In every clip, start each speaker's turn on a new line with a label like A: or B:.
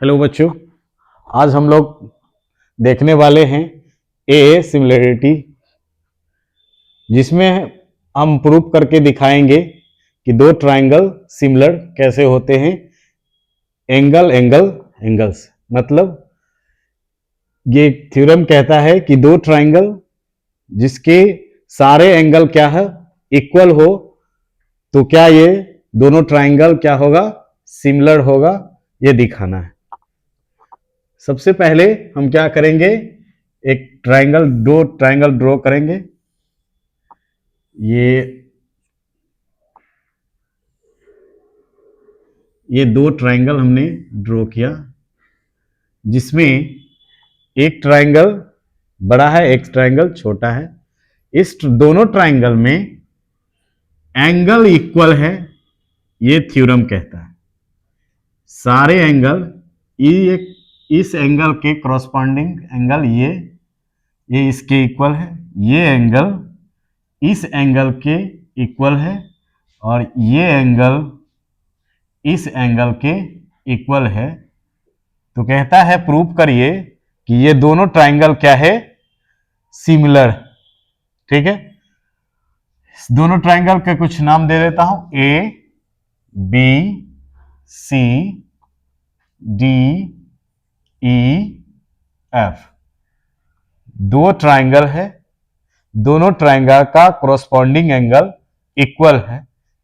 A: Hello बच्चों, आज हम लोग देखने वाले हैं ए सिमिलरिटी, जिसमें हम प्रूफ करके दिखाएंगे कि दो ट्राइंगल सिमिलर कैसे होते हैं। एंगल एंगल एंगल्स मतलब ये थ्योरम कहता है कि दो ट्राइंगल जिसके सारे एंगल क्या है, इक्वल हो, तो क्या ये दोनों ट्राइंगल क्या होगा, सिमिलर होगा, ये दिखाना है। सबसे पहले हम क्या करेंगे, एक दो ट्राइंगल ड्रॉ करेंगे। ये दो ट्राइंगल हमने ड्रॉ किया, जिसमें एक ट्राइंगल बड़ा है, एक ट्राइंगल छोटा है। इस दोनों ट्राइंगल में एंगल इक्वल है, ये थ्योरम कहता है। सारे एंगल इस एंगल के क्रॉसपॉन्डिंग एंगल ये इसके इक्वल है, ये एंगल इस एंगल के इक्वल है, और ये एंगल इस एंगल के इक्वल है। तो कहता है प्रूव करिए कि ये दोनों ट्राइंगल क्या है, सिमिलर। ठीक है, दोनों ट्राइंगल के कुछ नाम दे देता हूं, A B C D E F. दो ट्राइंगल है, दोनों ट्राइंगल का कॉरस्पॉन्डिंग एंगल इक्वल है,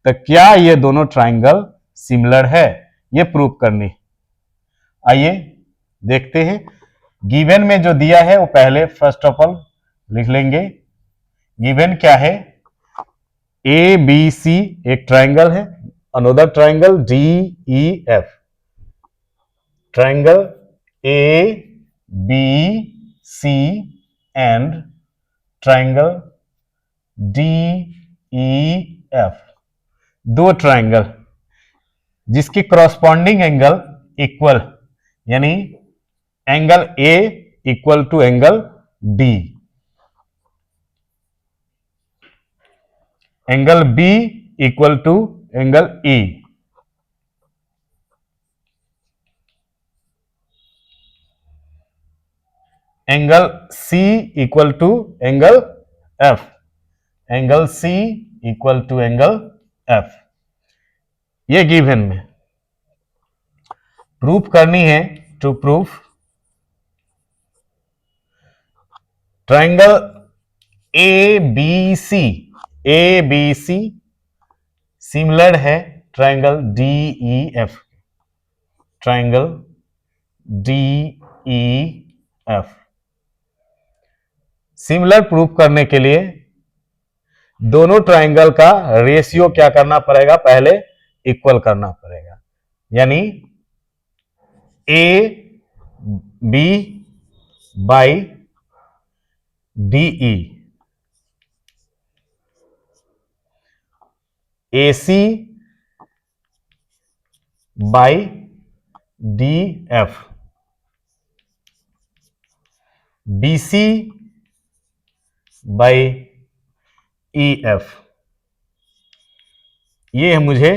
A: तो क्या ये दोनों ट्राइंगल सिमिलर है, ये प्रूव करनी। आइए देखते हैं। गिवन में जो दिया है वो पहले फर्स्ट ऑफ ऑल लिख लेंगे। गिवन क्या है, ए बी सी एक ट्राइंगल है, another triangle D E F. Triangle A B C and triangle D E F, दो ट्राइंगल जिसकी क्रॉसपॉन्डिंग एंगल इक्वल, यानी angle A equal to angle D, angle B equal to angle E, angle C equal to angle F, angle C equal to angle F. ये given में proof करनी है। To proof triangle A B C similar है triangle D E F, triangle D E F. Similar proof करने के लिए दोनों triangle का रेशियो क्या करना पड़ेगा, पहले इक्वल करना पड़ेगा, यानी A B by D E, A C by D F, B C by E F. ये मुझे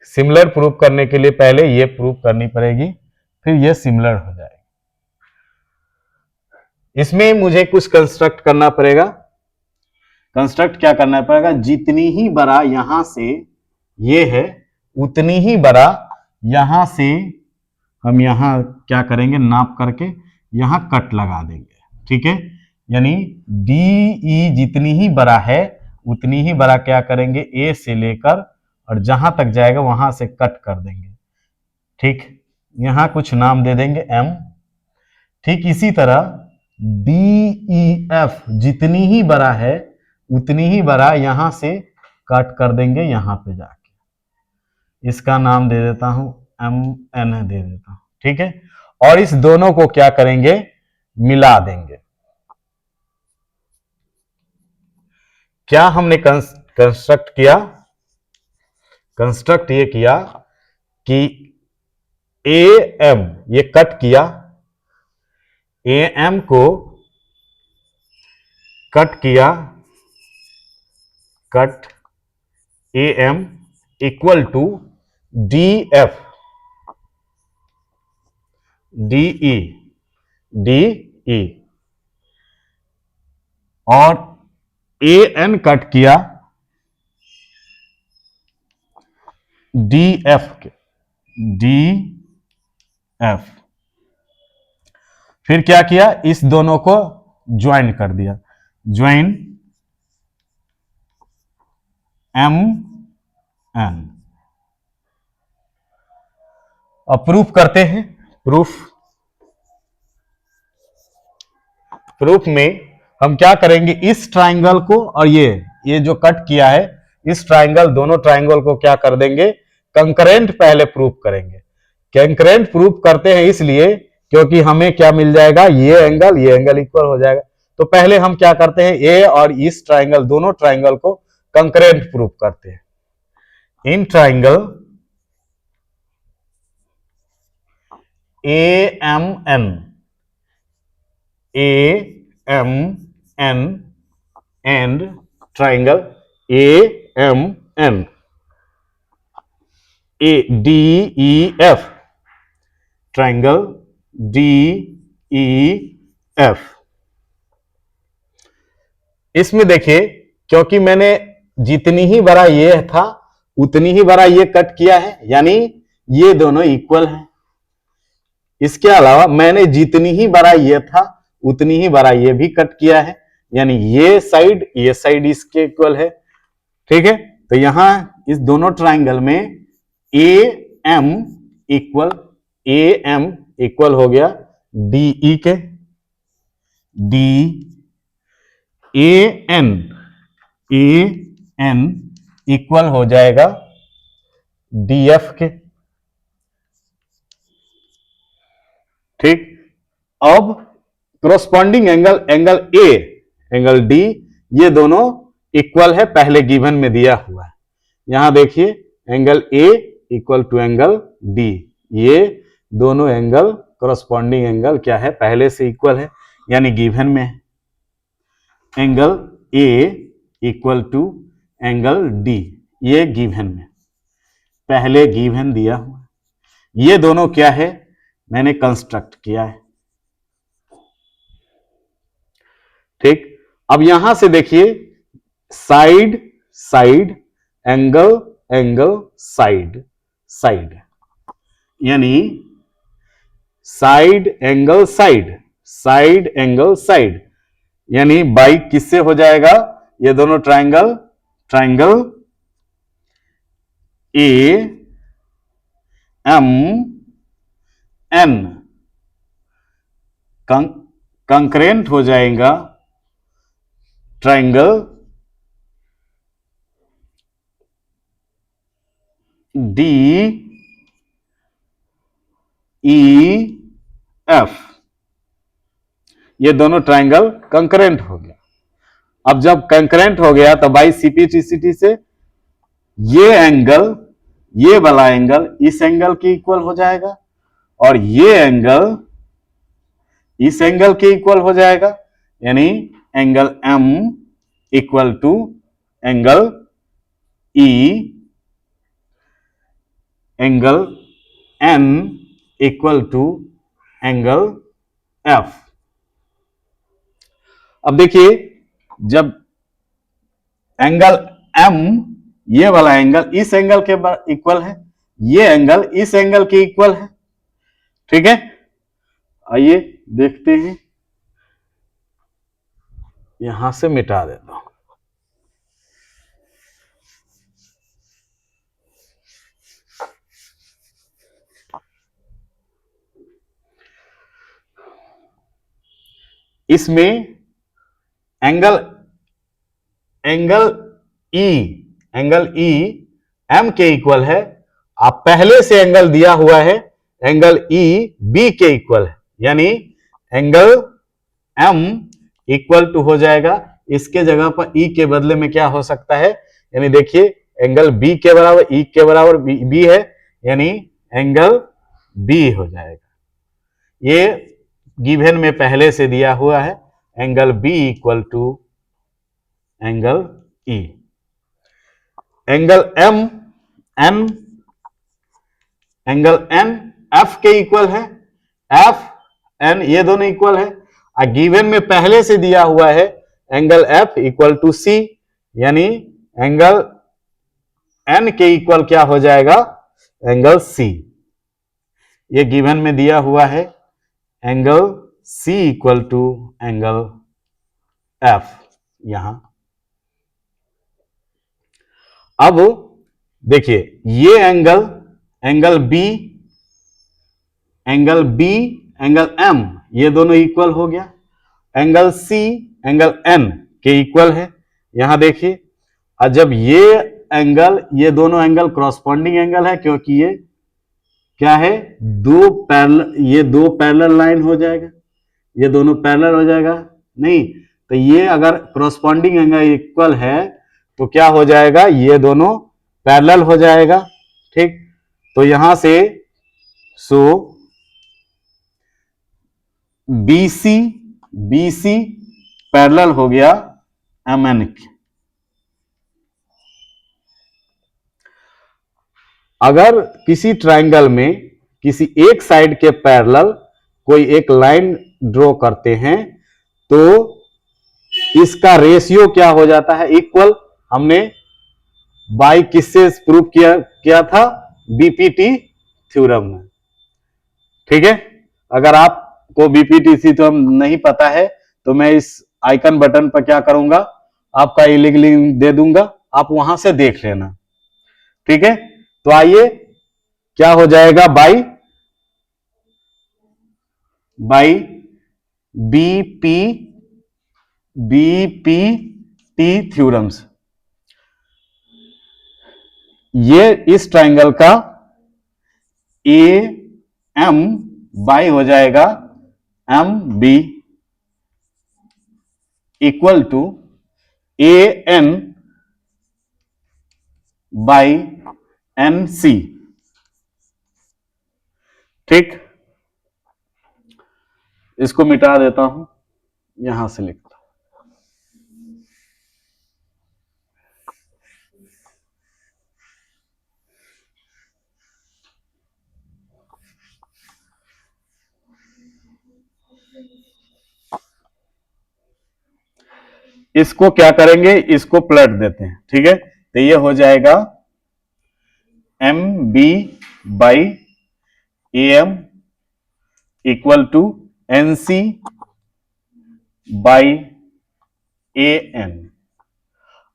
A: सिमिलर प्रूफ करने के लिए पहले ये प्रूफ करनी पड़ेगी, फिर ये सिमिलर हो जाएगी। इसमें मुझे कुछ कंस्ट्रक्ट करना पड़ेगा। कंस्ट्रक्ट क्या करना पड़ेगा, जितनी ही बड़ा यहां से ये है, उतनी ही बड़ा यहां से हम यहां क्या करेंगे, नाप करके यहां कट लगा देंगे। ठीक है, यानी डी ई जितनी ही बड़ा है उतनी ही बड़ा क्या करेंगे, ए से लेकर और जहां तक जाएगा वहां से कट कर देंगे। ठीक, यहां कुछ नाम दे देंगे एम। ठीक इसी तरह डी ई एफ जितनी ही बड़ा है उतनी ही बड़ा यहां से कट कर देंगे यहां पे जाके। इसका नाम दे देता हूं एम एन दे देता हूं। ठीक है, और इस दोनों को क्या करेंगे, मिला देंगे। क्या हमने कंस्ट्रक्ट किया, कंस्ट्रक्ट ये किया कि ए एम ये कट किया, ए एम को कट किया, cut A M equal to D F, D E, D E, और ए एन कट किया डी एफ के, डी एफ, फिर क्या किया, इस दोनों को ज्वाइन कर दिया, ज्वाइन एम एन। अब प्रूफ करते हैं, प्रूफ में हम क्या करेंगे, इस ट्राइंगल को और ये जो कट किया है, इस ट्राइंगल, दोनों ट्राइंगल को क्या कर देंगे, कंकरेंट पहले प्रूफ करेंगे। कंकरेंट प्रूफ करते हैं इसलिए क्योंकि हमें क्या मिल जाएगा, ये एंगल इक्वल हो जाएगा। तो पहले हम क्या करते हैं, ए और इस ट्राइंगल, दोनों ट्राइंगल को कंकरेंट प्रूफ करते हैं। In triangle A M N, A M N and triangle A M N, A D E F, triangle D E F. इसमें देखिए, क्योंकि मैंने जितनी ही बड़ा ये था उतनी ही बड़ा ये कट किया है, यानी ये दोनों इक्वल हैं। इसके अलावा मैंने जितनी ही बड़ा ये था उतनी ही बड़ा ये भी कट किया है, यानी ये साइड इसके इक्वल है। ठीक है, तो यहां इस दोनों ट्राइंगल में ए एम इक्वल हो गया डी ई के, डी ए एन इक्वल हो जाएगा डी एफ के। ठीक, अब corresponding angle A, angle D, ये दोनों इक्वल है, पहले गिवन में दिया हुआ है। यहां देखिए angle A equal to angle D, ये दोनों एंगल क्रोस्पॉन्डिंग एंगल क्या है, पहले से इक्वल है, यानी गिवन में है। Angle A equal to angle D, ये गिवन में, पहले गिवन दिया हुआ। ये दोनों क्या है, मैंने कंस्ट्रक्ट किया है। ठीक, अब यहां से देखिए साइड एंगल साइड, यानी साइड एंगल साइड, यानी बाई किससे हो जाएगा, ये दोनों triangle A M N congruent हो जाएगा ट्राइंगल डी ई एफ, ये दोनों ट्राइंगल कंकरेंट हो गया। अब जब कंकरेंट हो गया तो बाई सीपीटीसीटी से ये वाला एंगल इस एंगल के इक्वल हो जाएगा और ये एंगल इस एंगल के इक्वल हो जाएगा, यानी angle M equal to angle E, angle N equal to angle F. अब देखिए, जब एंगल एम, ये वाला एंगल इस एंगल के इक्वल है, ये एंगल इस एंगल के इक्वल है। ठीक है, आइए देखते हैं, यहां से मिटा देता हूं। इसमें एंगल ई एम के इक्वल है। आप पहले से एंगल दिया हुआ है, एंगल ई बी के इक्वल है, यानी एंगल एम इक्वल टू हो जाएगा, इसके जगह पर ई के बदले में क्या हो सकता है, यानी देखिए एंगल बी के बराबर ई के बराबर बी है, यानी एंगल बी हो जाएगा। ये गिवन में पहले से दिया हुआ है, angle B equal to angle E. Angle N F के इक्वल है, एफ एन ये दोनों इक्वल है। गिवन में पहले से दिया हुआ है एंगल एफ इक्वल टू सी, यानी एंगल एन के इक्वल क्या हो जाएगा, एंगल सी। ये गिवन में दिया हुआ है angle C equal to angle F. यहां अब देखिए ये angle, angle B, angle B, angle M ये दोनों इक्वल हो गया। एंगल सी एंगल एन के इक्वल है। यहां देखिए, और जब ये एंगल, ये दोनों एंगल क्रॉसपॉन्डिंग एंगल है, क्योंकि ये क्या है, दो पैरेलल, ये दो पैरेलल लाइन हो जाएगा, ये दोनों पैरेलल हो जाएगा नहीं, तो ये अगर क्रॉसपॉन्डिंग एंगल इक्वल है तो क्या हो जाएगा, ये दोनों पैरेलल हो जाएगा। ठीक, तो यहां से सो BC BC पैरेलल हो गया MN के। अगर किसी ट्रायंगल में किसी एक साइड के पैरेलल कोई एक लाइन ड्रॉ करते हैं तो इसका रेशियो क्या हो जाता है, इक्वल। हमने बाई किससे प्रूव किया था, बीपीटी थ्योरम में। ठीक है, अगर आपको बीपीटी थ्योरम नहीं पता है तो मैं इस आइकन बटन पर क्या करूंगा, आपका लिंक दे दूंगा, आप वहां से देख लेना। ठीक है, तो आइए क्या हो जाएगा, बाई बीपीटी थ्योरम्स। ये इस ट्रायंगल का ए एम बाई हो जाएगा M B equal to A N by N C. ठीक, इसको मिटा देता हूं, यहां से लिखता हूं। इसको क्या करेंगे, इसको पलट देते हैं। ठीक है, तो ये हो जाएगा M B by A M equal to N C by A N.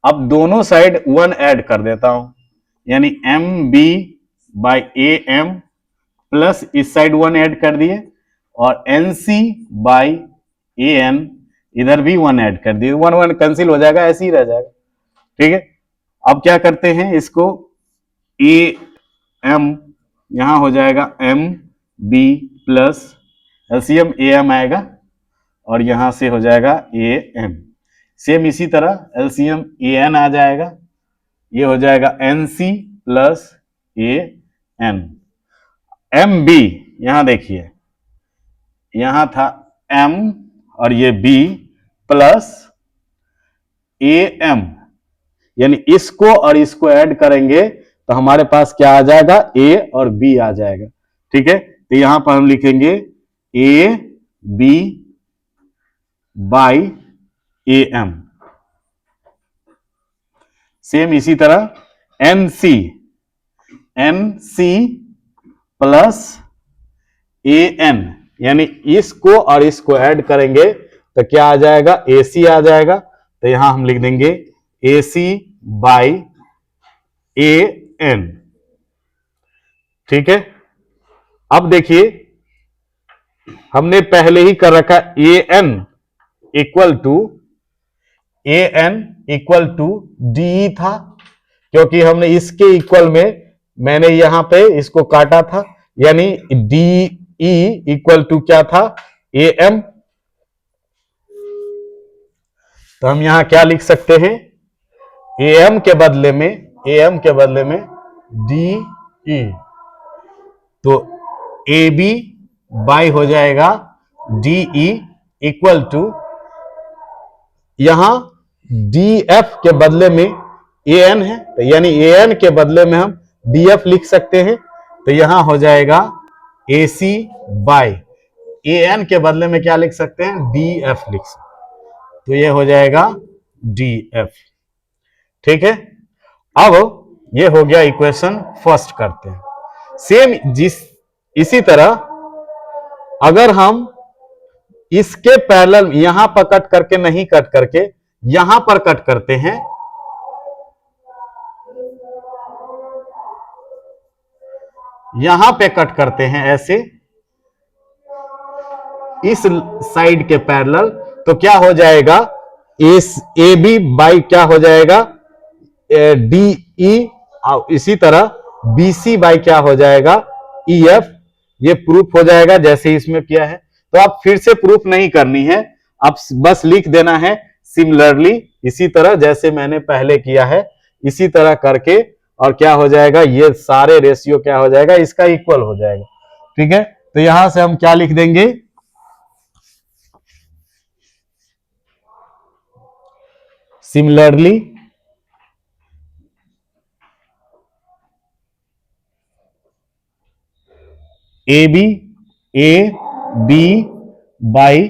A: अब दोनों साइड 1 ऐड कर देता हूं, यानी M B by A M plus इस साइड 1 ऐड कर दिए, और N C by A N इधर भी 1 ऐड कर दिए, 1 1 कैंसिल हो जाएगा, ऐसे ही रह जाएगा। ठीक है, अब क्या करते हैं, इसको ए एम यहां हो जाएगा M B plus LCM A M आएगा, और यहां से हो जाएगा ए एम। सेम इसी तरह एलसीएम ए एन आ जाएगा, ये हो जाएगा N C plus A N. M B यहां देखिए, यहां था एम और ये बी प्लस ए एम, यानी इसको और इसको ऐड करेंगे तो हमारे पास क्या आ जाएगा, ए और बी आ जाएगा। ठीक है, तो यहां पर हम लिखेंगे A B by A M. Same इसी तरह N C plus A N, यानी इसको और इसको ऐड करेंगे तो क्या आ जाएगा, ए सी आ जाएगा। तो यहां हम लिख देंगे ए सी बाई ए एन। ठीक है, अब देखिए हमने पहले ही कर रखा A N equal to D था, क्योंकि हमने इसके इक्वल में मैंने यहां पे इसको काटा था, यानी डी ई इक्वल टू क्या था, ए एम। तो हम यहां क्या लिख सकते हैं, ए एम के बदले में डी ई, तो ए बी बाई हो जाएगा डी ई इक्वल टू, यहां डी एफ के बदले में ए एन है, तो यानी ए एन के बदले में हम डी एफ लिख सकते हैं। तो यहां हो जाएगा A C by, A N के बदले में क्या लिख सकते हैं, डी एफ लिख सकते हैं। तो ये हो जाएगा डी एफ। ठीक है, अब ये हो गया इक्वेशन फर्स्ट। करते हैं सेम इसी तरह अगर हम इसके पैरेलल यहां पर कट करके नहीं, कट करके यहां पर कट करते हैं, यहां पे कट करते हैं ऐसे इस साइड के पैरेलल, तो क्या हो जाएगा, ए बी बाई क्या हो जाएगा, डी ई। इसी तरह बी सी बाई क्या हो जाएगा, ई एफ। ये प्रूफ हो जाएगा जैसे इसमें किया है। तो आप फिर से प्रूफ नहीं करनी है, आप बस लिख देना है सिमिलरली, इसी तरह जैसे मैंने पहले किया है, इसी तरह करके, और क्या हो जाएगा, ये सारे रेशियो क्या हो जाएगा, इसका इक्वल हो जाएगा। ठीक है, तो यहां से हम क्या लिख देंगे, similarly A B by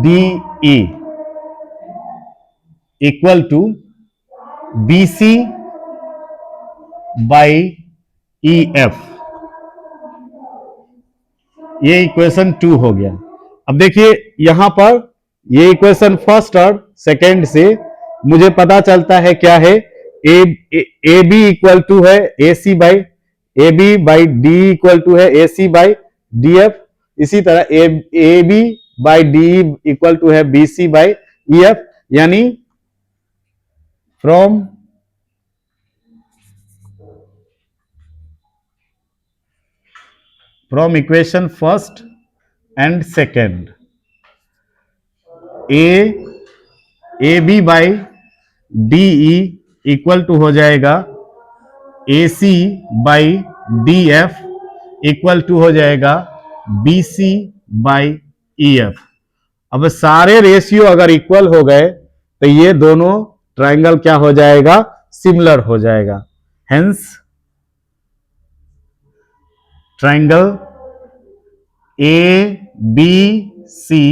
A: D E equal to B C by E F. ये इक्वेशन 2 हो गया। अब देखिए यहां पर ये इक्वेशन फर्स्ट और सेकेंड से मुझे पता चलता है क्या है, ए बी इक्वल टू है A C by, A B by D equal to है A C by D F. इसी तरह A B by D equal to है B C by E F. यानी from equation first and second, A B by D E equal to हो जाएगा A C by D F equal to हो जाएगा B C by E F. अब सारे ratio अगर equal हो गए तो ये दोनों ट्राइंगल क्या हो जाएगा, सिमिलर हो जाएगा। Hence triangle A B C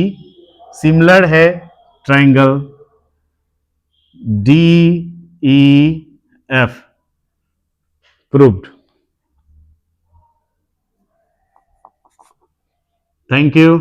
A: similar है triangle D E F. Proved. Thank you.